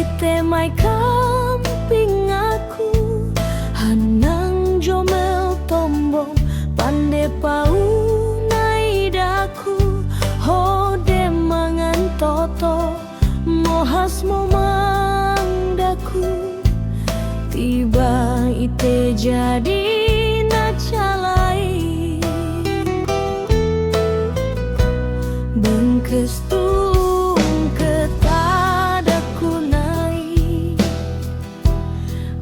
ite mai kamping aku hanang jomel tombong pande pau nai daku hode mangan toto mohas momang daku tiba ite jadi nacalai bengkes tulung ketadaku nai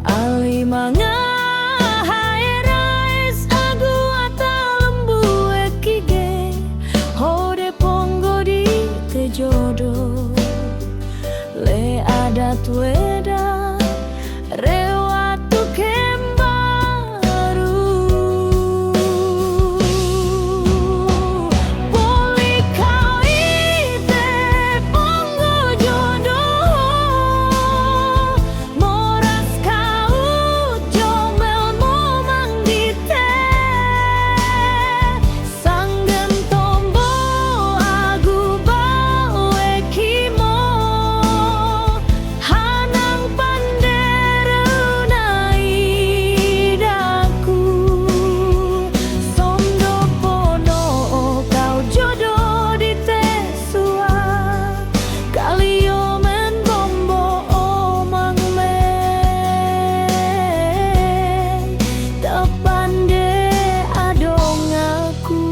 ali manga hairais agu ata lembu ekige hode ponggo di te jodoh le adat weda rewatu kembaru poli kau ite ponggo jodoh moras kau jomel momang dite sanggen tombo agu bawe kimo hanang panderu nai daku somdo pono kau jodoh di tesua kalio men bombo omang men tepande adong aku.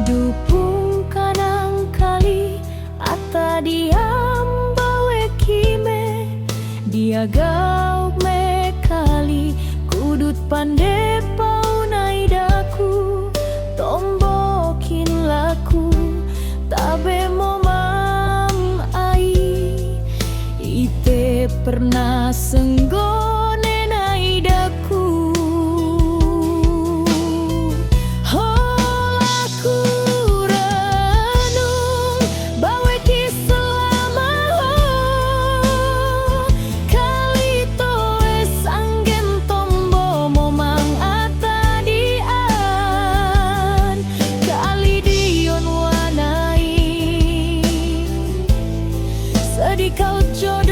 Dupung kanang kali ata diam bawe kime dia gau me kali kudut pande pau nai daku tombokin laku tabe momam ai ite pernah senggone nai daku di kau jodoh